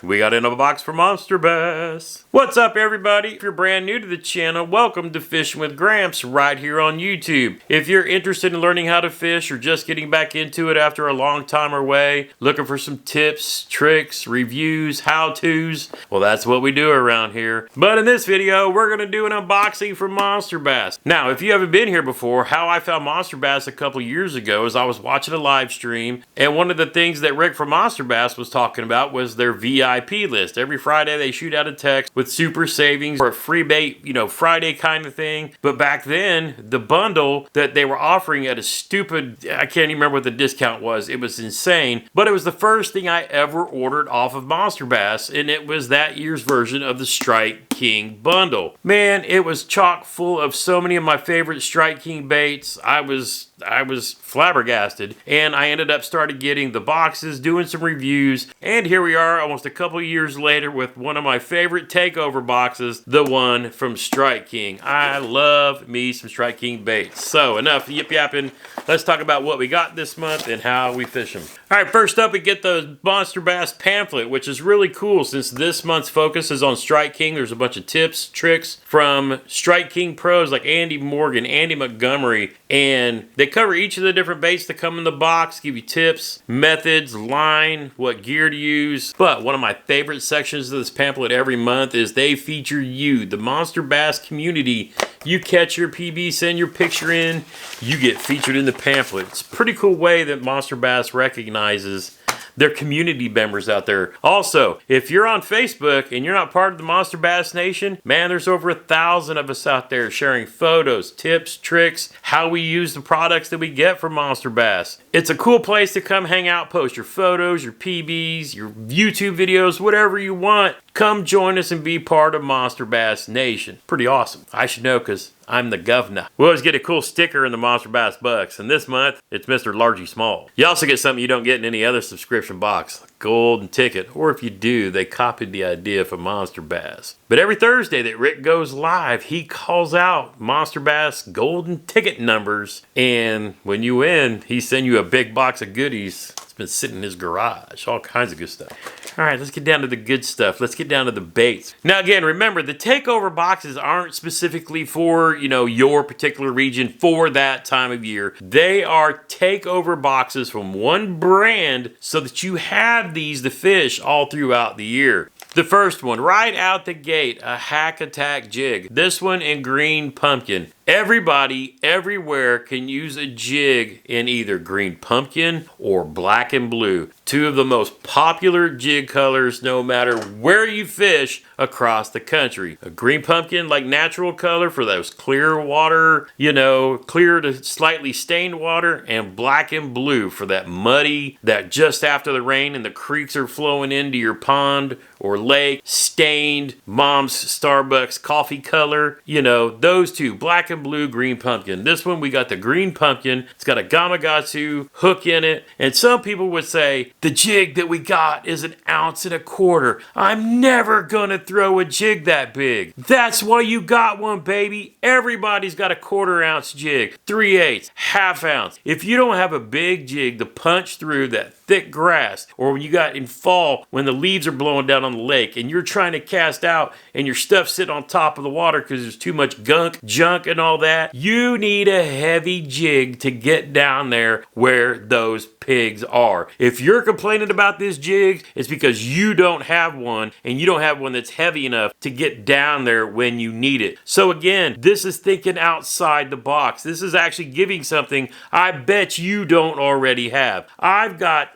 We got in a box for Monster Bass. What's up, everybody? If you're brand new to the channel, welcome to Fishing with Gramps right here on YouTube. If you're interested in learning how to fish or just getting back into it after a long time away, looking for some tips, tricks, reviews, how-tos, well, that's what we do around here. But in this video, we're going to do an unboxing for Monster Bass. Now, if you haven't been here before, how I found Monster Bass a couple years ago is I was watching a live stream, and one of the things that Rick from Monster Bass was talking about was their VIP list. Every Friday, they shoot out a text with super savings or a free bait, Friday kind of thing. But back then, the bundle that they were offering at a stupid, I can't even remember what the discount was. It was insane. But it was the first thing I ever ordered off of Monster Bass, and it was that year's version of the Strike King bundle. Man, it was chock full of so many of my favorite Strike King baits. I was flabbergasted, and I ended up starting getting the boxes, doing some reviews, and here we are almost a couple years later with one of my favorite Takeover boxes, the one from Strike King. I love me some Strike King baits. So enough yip yapping. Let's talk about what we got this month and how we fish them. All right, first up we get the Monster Bass pamphlet, which is really cool since this month's focus is on Strike King. There's a bunch of tips, tricks from Strike King pros like Andy Morgan, Andy Montgomery, and they cover each of the different baits that come in the box, give you tips, methods, line, what gear to use. But one of my favorite sections of this pamphlet every month is they feature you, the Monster Bass community. You catch your PB, send your picture in, you get featured in the pamphlet. It's a pretty cool way that Monster Bass recognizes their community members out there. Also, if you're on Facebook and you're not part of the Monster Bass Nation, man, there's over 1,000 of us out there sharing photos, tips, tricks, how we use the products that we get from Monster Bass. It's a cool place to come hang out, post your photos, your PBs, your YouTube videos, whatever you want. Come join us and be part of Monster Bass Nation. Pretty awesome. I should know because I'm the governor. We always get a cool sticker in the Monster Bass Bucks, and this month, it's Mr. Largy Small. You also get something you don't get in any other subscription box, like golden ticket, or if you do, they copied the idea from Monster Bass. But every Thursday that Rick goes live, he calls out Monster Bass golden ticket numbers, and when you win, he sends you a big box of goodies. It's been sitting in his garage, all kinds of good stuff. All right, let's get down to the good stuff. Let's get down to the baits. Now, again, remember, the Takeover boxes aren't specifically for, your particular region for that time of year. They are Takeover boxes from one brand so that you have these to fish all throughout the year. The first one, right out the gate, a Hack Attack jig. This one in green pumpkin. Everybody, everywhere can use a jig in either green pumpkin or black and blue. Two of the most popular jig colors no matter where you fish across the country. A green pumpkin, like natural color for those clear water, clear to slightly stained water, and black and blue for that muddy, that just after the rain and the creeks are flowing into your pond or lake, stained mom's Starbucks coffee color. Those two, black and blue, green pumpkin. This one, we got the green pumpkin. It's got a Gamakatsu hook in it. And some people would say, the jig that we got is 1.25 ounces. I'm never gonna throw a jig that big. That's why you got one, baby. Everybody's got a 1/4 ounce jig, 3/8, 1/2 ounce. If you don't have a big jig to punch through that thick grass, or when you got in fall when the leaves are blowing down on the lake and you're trying to cast out and your stuff sitting on top of the water because there's too much junk and all that, you need a heavy jig to get down there where those pigs are. If you're complaining about this jig, it's because you don't have one, and you don't have one that's heavy enough to get down there when you need it. So again, this is thinking outside the box. This is actually giving something I bet you don't already have. I've got,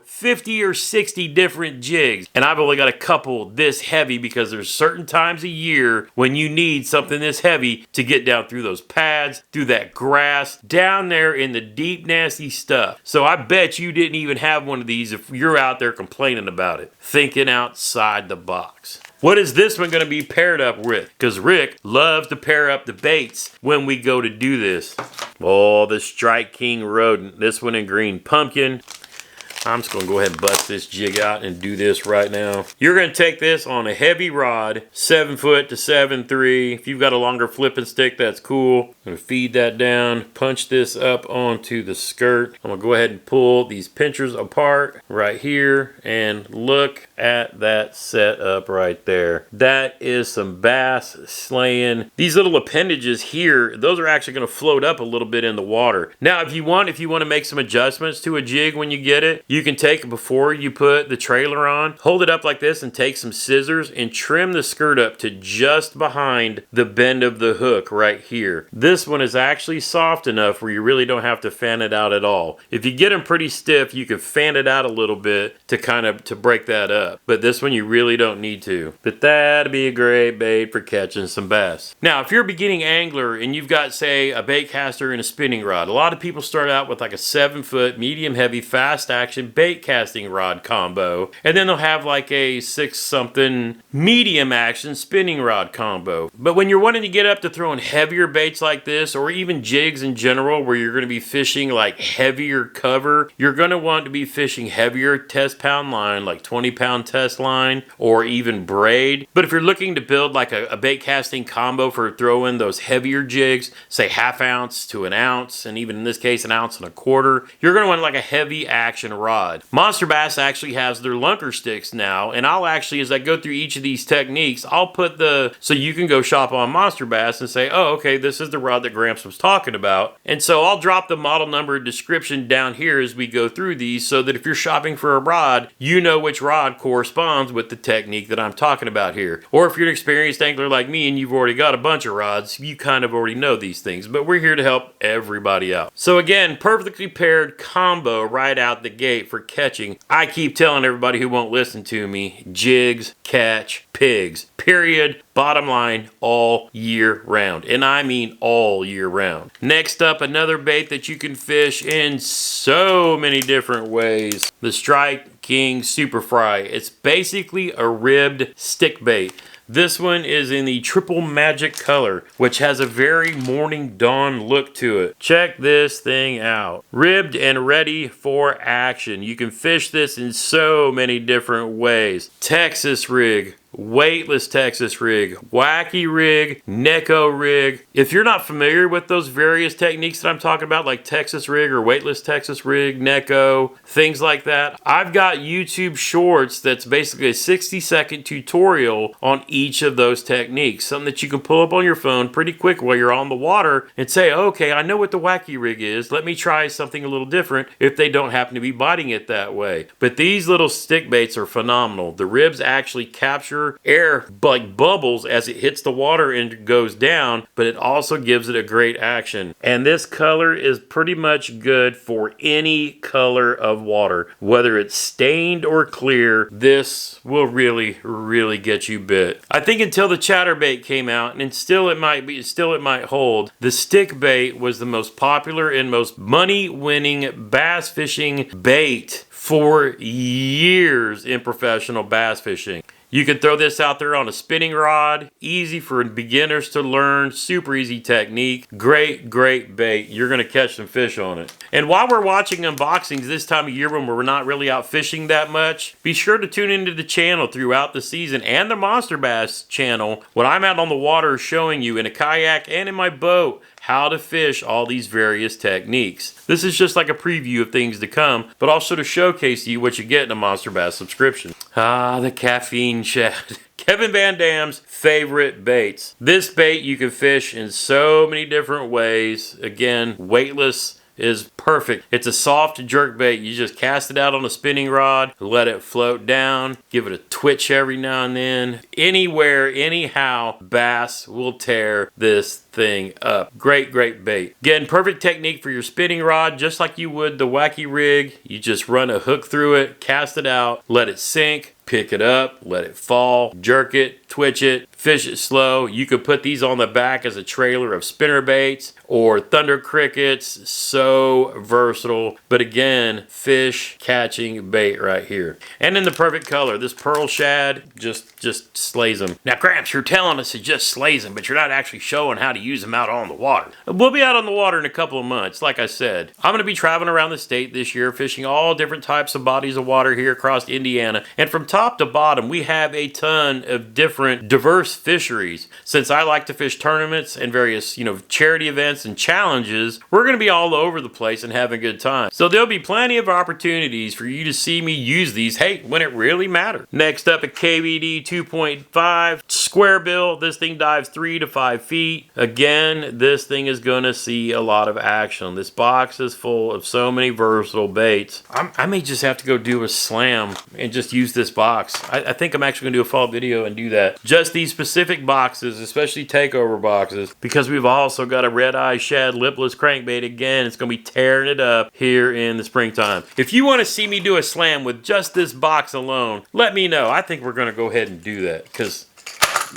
50 or 60 different jigs, and I've only got a couple this heavy because there's certain times a year when you need something this heavy to get down through those pads, through that grass, down there in the deep, nasty stuff. So I bet you didn't even have one of these if you're out there complaining about it. Thinking outside the box. What is this one going to be paired up with? Because Rick loves to pair up the baits when we go to do this. Oh, the Strike King rodent. This one in green pumpkin. I'm just gonna go ahead and bust this jig out and do this right now. You're gonna take this on a heavy rod, 7 foot to 7.3. If you've got a longer flipping stick, that's cool. I'm gonna feed that down, punch this up onto the skirt. I'm gonna go ahead and pull these pinchers apart right here, and look at that setup right there. That is some bass slaying. These little appendages here, those are actually gonna float up a little bit in the water. Now, if you want to make some adjustments to a jig when you get it, you can take, before you put the trailer on, hold it up like this and take some scissors and trim the skirt up to just behind the bend of the hook right here. This one is actually soft enough where you really don't have to fan it out at all. If you get them pretty stiff, you can fan it out a little bit to break that up. But this one you really don't need to. But that'd be a great bait for catching some bass. Now, if you're a beginning angler and you've got, say, a bait caster and a spinning rod, a lot of people start out with like a 7 foot medium heavy fast action bait casting rod combo, and then they'll have like a 6 something medium action spinning rod combo. But when you're wanting to get up to throwing heavier baits like this, or even jigs in general where you're going to be fishing like heavier cover, you're going to want to be fishing heavier test pound line, like 20-pound test line, or even braid. But if you're looking to build like a bait casting combo for throwing those heavier jigs, say 1/2 ounce to 1 ounce, and even in this case 1 1/4 ounce, you're going to want like a heavy action rod. Monster Bass actually has their lunker sticks now, and I'll actually, as I go through each of these techniques, I'll put so you can go shop on Monster Bass and say, oh, okay, this is the rod that Gramps was talking about. And so I'll drop the model number description down here as we go through these, so that if you're shopping for a rod, you know which rod corresponds with the technique that I'm talking about here. Or if you're an experienced angler like me and you've already got a bunch of rods, you kind of already know these things, but we're here to help everybody out. So again, perfectly paired combo right out the gate for catching. I keep telling everybody who won't listen to me, jigs catch pigs. Period. Bottom line, all year round. And I mean all year round. Next up, another bait that you can fish in so many different ways. The Strike King Super Fry. It's basically a ribbed stick bait. This one is in the triple magic color, which has a very morning dawn look to it. Check this thing out. Ribbed and ready for action. You can fish this in so many different ways. Texas rig, weightless Texas rig, wacky rig, Neko rig. If you're not familiar with those various techniques that I'm talking about, like Texas rig or weightless Texas rig, Neko, things like that, I've got YouTube shorts that's basically a 60-second tutorial on each of those techniques. Something that you can pull up on your phone pretty quick while you're on the water and say, okay, I know what the wacky rig is. Let me try something a little different if they don't happen to be biting it that way. But these little stick baits are phenomenal. The ribs actually capture air like bubbles as it hits the water and goes down, but it also gives it a great action. And this color is pretty much good for any color of water, whether it's stained or clear. This will really get you bit. I think until the chatterbait came out, and still it might hold, the stick bait was the most popular and most money-winning bass fishing bait for years in professional bass fishing. You can throw this out there on a spinning rod. Easy for beginners to learn. Super easy technique. Great bait. You're going to catch some fish on it. And while we're watching unboxings this time of year when we're not really out fishing that much, be sure to tune into the channel throughout the season and the Monster Bass channel when I'm out on the water showing you in a kayak and in my boat how to fish all these various techniques. This is just like a preview of things to come, but also to showcase to you what you get in a Monster Bass subscription. Ah, the caffeine shad. Kevin Van Dam's favorite baits. This bait you can fish in so many different ways. Again, weightless is perfect. It's a soft jerk bait. You just cast it out on a spinning rod, let it float down, give it a twitch every now and then. Anywhere, anyhow, bass will tear this thing up. Great bait. Again, perfect technique for your spinning rod, just like you would the wacky rig. You just run a hook through it, cast it out, let it sink, pick it up, let it fall, jerk it, twitch it, fish it slow. You could put these on the back as a trailer of spinner baits or thunder crickets. So versatile. But again, fish catching bait right here. And in the perfect color, this pearl shad just slays them. Now, Gramps, you're telling us it just slays them, but you're not actually showing how to use them out on the water. We'll be out on the water in a couple of months. Like I said, I'm going to be traveling around the state this year, fishing all different types of bodies of water here across Indiana. And from top to bottom, we have a ton of different diverse fisheries. Since I like to fish tournaments and various, charity events and challenges, we're going to be all over the place and having a good time. So there'll be plenty of opportunities for you to see me use these, when it really matters. Next up, a KVD 2.5 square bill. This thing dives 3 to 5 feet. Again, this thing is going to see a lot of action. This box is full of so many versatile baits. I may just have to go do a slam and just use this box. I think I'm actually going to do a fall video and do that. Just these specific boxes, especially takeover boxes, because we've also got a red eye shad lipless crankbait. Again, it's going to be tearing it up here in the springtime. If you want to see me do a slam with just this box alone, let me know. I think we're going to go ahead and do that because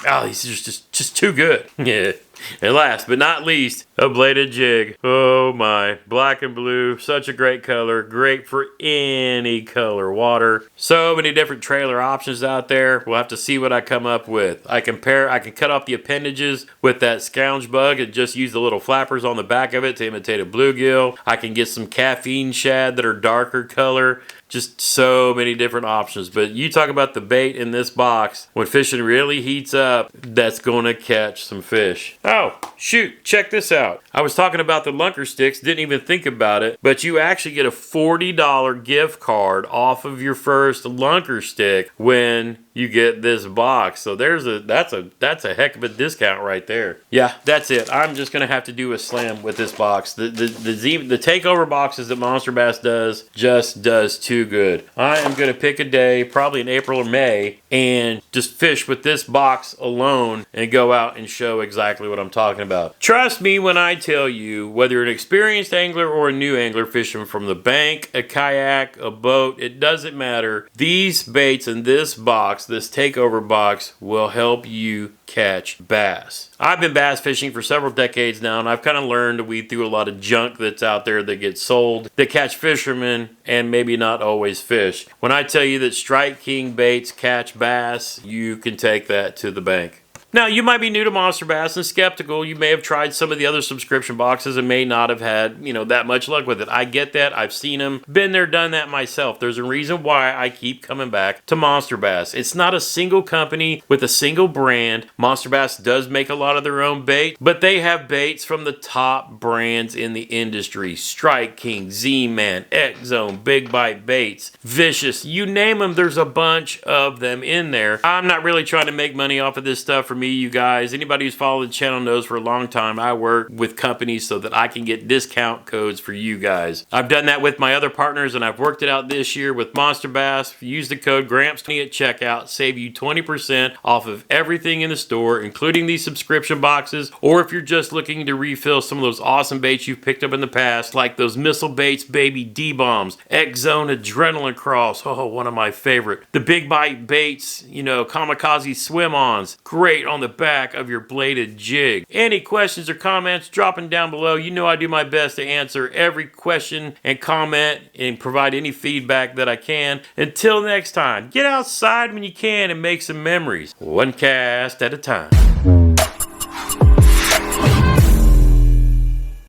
these are just too good. Yeah. And last but not least, a bladed jig. Oh my, black and blue, such a great color, great for any color water. So many different trailer options out there. We'll have to see what I come up with. I can cut off the appendages with that scourge bug and just use the little flappers on the back of it to imitate a bluegill. I can get some caffeine shad that are darker color. Just so many different options. But you talk about the bait in this box, when fishing really heats up, that's going to catch some fish. Oh, shoot, check this out. I was talking about the lunker sticks, didn't even think about it, but you actually get a $40 gift card off of your first lunker stick when you get this box. So that's a heck of a discount right there. Yeah, that's it. I'm just gonna have to do a slam with this box. The takeover boxes that Monster Bass does too good. I am gonna pick a day, probably in April or May, and just fish with this box alone and go out and show exactly what I'm talking about. Trust me when I tell you, whether you're an experienced angler or a new angler fishing from the bank, a kayak, a boat, it doesn't matter. These baits in this box, this takeover box, will help you catch bass. I've been bass fishing for several decades now, and I've kind of learned to weed through a lot of junk that's out there that gets sold, that catch fishermen and maybe not always fish. When I tell you that Strike King baits catch bass, you can take that to the bank. Now, you might be new to Monster Bass and skeptical. You may have tried some of the other subscription boxes and may not have had, that much luck with it. I get that. I've seen them. Been there, done that myself. There's a reason why I keep coming back to Monster Bass. It's not a single company with a single brand. Monster Bass does make a lot of their own bait, but they have baits from the top brands in the industry. Strike King, Z-Man, X-Zone, Big Bite Baits, Vicious, you name them, there's a bunch of them in there. I'm not really trying to make money off of this stuff for me, you guys. Anybody who's followed the channel knows for a long time I work with companies so that I can get discount codes for you guys. I've done that with my other partners, and I've worked it out this year with Monster Bass. Use the code GRAMPS20 at checkout, save you 20% off of everything in the store, including these subscription boxes, or if you're just looking to refill some of those awesome baits you've picked up in the past, like those Missile Baits Baby D-Bombs, X-Zone Adrenaline Cross, one of my favorite. The Big Bite Baits, Kamikaze Swim-Ons, great on the back of your bladed jig. Any questions or comments, drop them down below. You know I do my best to answer every question and comment and provide any feedback that I can. Until next time, get outside when you can and make some memories, one cast at a time.